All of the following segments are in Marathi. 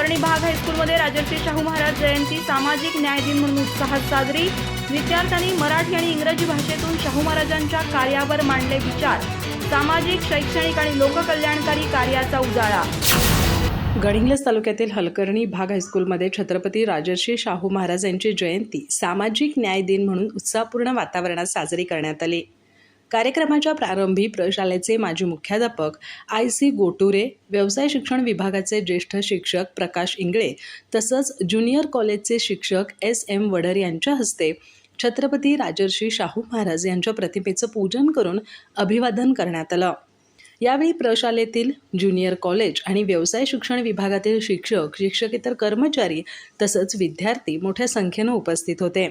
हलकर्णी भाग हायस्कूलमध्ये राजर्षी शाहू महाराज जयंती सामाजिक न्याय दिन म्हणून उत्साहात साजरी। विद्यार्थ्यांनी मराठी आणि इंग्रजी भाषेतून शाहू महाराजांच्या कार्यावर मांडले विचार। सामाजिक, शैक्षणिक आणि लोककल्याणकारी कार्याचा उजाळा। गडिंग्लज तालुक्यातील हलकर्णी भाग हायस्कूलमध्ये छत्रपती राजर्षी शाहू महाराज यांची जयंती सामाजिक न्याय दिन म्हणून उत्साहपूर्ण वातावरणात साजरी करण्यात आली। कार्यक्रमाच्या प्रारंभी प्रशालेचे माजी मुख्याध्यापक IC गोटुरे, व्यवसाय शिक्षण विभागाचे ज्येष्ठ शिक्षक प्रकाश इंगळे तसंच ज्युनियर कॉलेजचे शिक्षक SM वडर यांच्या हस्ते छत्रपती राजर्षी शाहू महाराज यांच्या प्रतिमेचं पूजन करून अभिवादन करण्यात आलं। यावेळी प्रशालेतील ज्युनियर कॉलेज आणि व्यवसाय शिक्षण विभागातील शिक्षक, शिक्षकेतर कर्मचारी तसंच विद्यार्थी मोठ्या संख्येनं उपस्थित होते।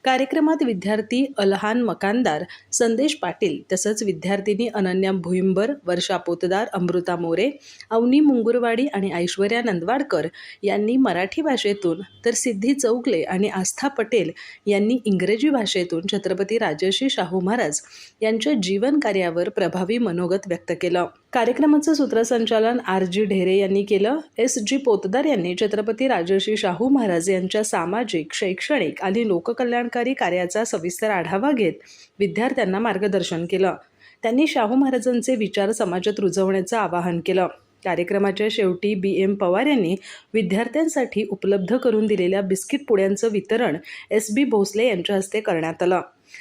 कार्यक्रमात विद्यार्थी अलहान मकानदार, संदेश पाटील तसंच विद्यार्थिनी अनन्या भुईंबर, वर्षा पोतदार, अमृता मोरे, अवनी मुंगुरवाडी आणि ऐश्वर्या नंदवाडकर यांनी मराठी भाषेतून तर सिद्धी चौगले आणि आस्था पटेल यांनी इंग्रजी भाषेतून छत्रपती राजर्षी शाहू महाराज यांच्या जीवन कार्यावर प्रभावी मनोगत व्यक्त केलं। कार्यक्रमाचं सूत्रसंचालन RG ढेरे यांनी केलं। SG पोतदार यांनी छत्रपती राजर्षी शाहू महाराज यांच्या सामाजिक, शैक्षणिक आणि लोककल्याणकारी कार्याचा सविस्तर आढावा घेत विद्यार्थ्यांना मार्गदर्शन केलं। त्यांनी शाहू महाराजांचे विचार समाजात रुजवण्याचं आवाहन केलं। कार्यक्रमाच्या शेवटी BM पवार यांनी विद्यार्थ्यांसाठी उपलब्ध करून दिलेल्या बिस्किट पुड्यांचं वितरण SB भोसले यांच्या हस्ते करण्यात आलं।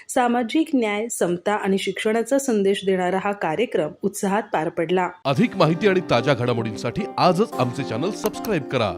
सामाजिक न्याय, समता आणि शिक्षणाचा संदेश देणारा हा कार्यक्रम उत्साहात पार पडला। अधिक माहिती आणि ताज्या घडामोडींसाठी आजच आमचे चॅनल सबस्क्राइब करा।